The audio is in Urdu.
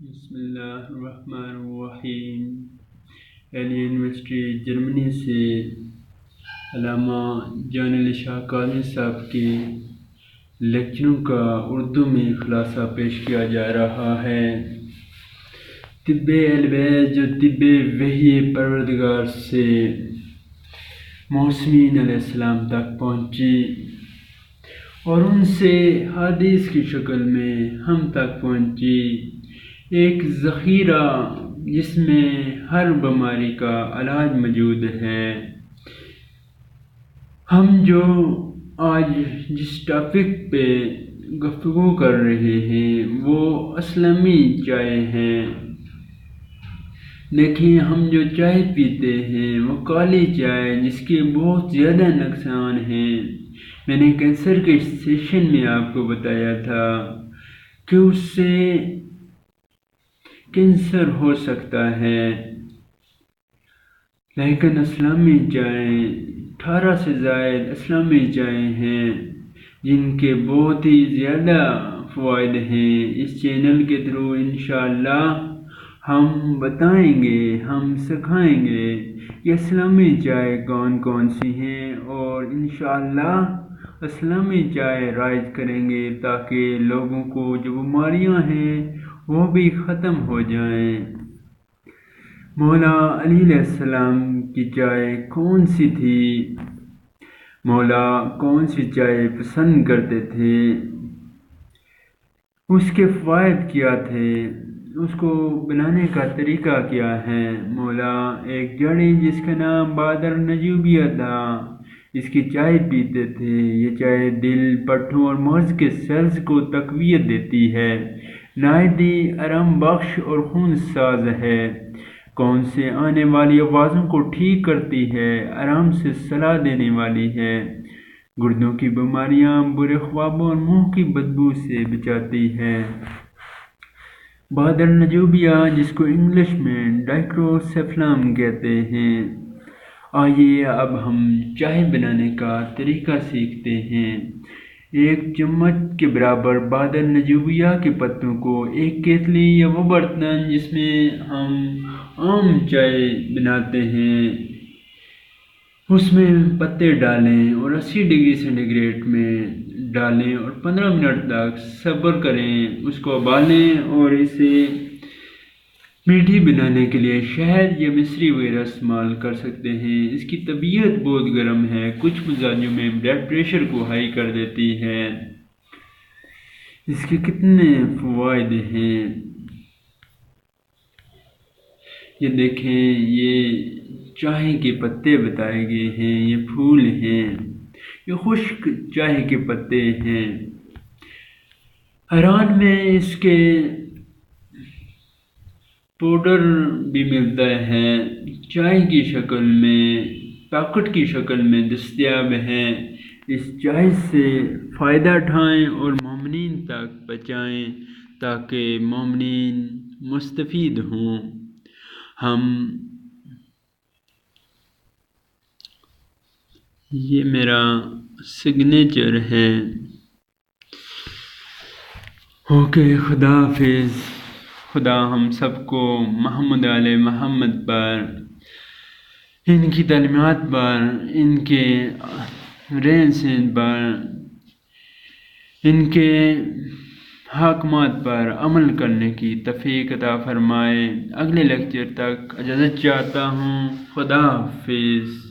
بسم اللہ الرحمن الرحیم۔ علی یونیورسٹی جرمنی سے علامہ جان علی شاہ قادری صاحب کے لیکچروں کا اردو میں خلاصہ پیش کیا جا رہا ہے۔ طب الویز جو طب وحی پروردگار سے موسمین علیہ السلام تک پہنچی اور ان سے حدیث کی شکل میں ہم تک پہنچی، ایک ذخیرہ جس میں ہر بیماری کا علاج موجود ہے۔ ہم جو آج جس ٹاپک پہ گفتگو کر رہے ہیں وہ اسلامی چائے ہیں۔ دیکھیں، ہم جو چائے پیتے ہیں وہ کالی چائے جس کے بہت زیادہ نقصان ہیں۔ میں نے کینسر کے سیشن میں آپ کو بتایا تھا کہ اس سے کینسر ہو سکتا ہے، لیکن اسلامی چائے 18 سے زائد اسلامی چائے ہیں جن کے بہت ہی زیادہ فوائد ہیں۔ اس چینل کے تھرو انشاءاللہ ہم بتائیں گے، ہم سکھائیں گے کہ اسلامی چائے کون کون سی ہیں، اور انشاءاللہ اسلامی چائے رائج کریں گے تاکہ لوگوں کو جو بیماریاں ہیں وہ بھی ختم ہو جائیں۔ مولا علی علیہ السلام کی چائے کون سی تھی؟ مولا کون سی چائے پسند کرتے تھے؟ اس کے فوائد کیا تھے؟ اس کو بنانے کا طریقہ کیا ہے؟ مولا ایک جڑی جس کا نام بادر نجوبیہ تھا، اس کی چائے پیتے تھے۔ یہ چائے دل، پٹھوں اور مغز کے سیلز کو تقویت دیتی ہے، نائدی، آرام بخش اور خون ساز ہے، کون سے آنے والی آوازوں کو ٹھیک کرتی ہے، آرام سے صلاح دینے والی ہے، گردوں کی بیماریاں، برے خوابوں اور منہ کی بدبو سے بچاتی ہے۔ بادر نجوبیہ جس کو انگلش میں ڈائکروسیفلام کہتے ہیں۔ آئیے اب ہم چائے بنانے کا طریقہ سیکھتے ہیں۔ ایک چمچ کے برابر بادر نجوبیہ کے پتوں کو ایک کیتلی یا وہ برتن جس میں ہم عام چائے بناتے ہیں اس میں پتے ڈالیں اور 80 ڈگری سینٹی گریڈ میں ڈالیں اور 15 منٹ تک صبر کریں، اس کو ابالیں، اور اسے میٹھی بنانے کے لیے شہد یا مصری وغیرہ استعمال کر سکتے ہیں۔ اس کی طبیعت بہت گرم ہے، کچھ مزاجوں میں بلڈ پریشر کو ہائی کر دیتی ہے۔ اس کے کتنے فوائد ہیں یہ دیکھیں، یہ چائے کے پتے بتائے گئے ہیں، یہ پھول ہیں، یہ خشک چائے کے پتے ہیں۔ ایران میں اس کے پاؤڈر بھی ملتا ہے، چائے کی شکل میں، پیکٹ کی شکل میں دستیاب ہے۔ اس چائے سے فائدہ اٹھائیں اور مومنین تک پہنچائیں تاکہ مومنین مستفید ہوں۔ یہ میرا سگنیچر ہے۔ اوکے، خدا حافظ۔ خدا ہم سب کو محمد علیہ محمد پر، ان کی تعلیمات پر، ان کے رہن سہن پر، ان کے حکمات پر عمل کرنے کی توفیق عطا فرمائے۔ اگلے لیکچر تک اجازت چاہتا ہوں۔ خدا حافظ۔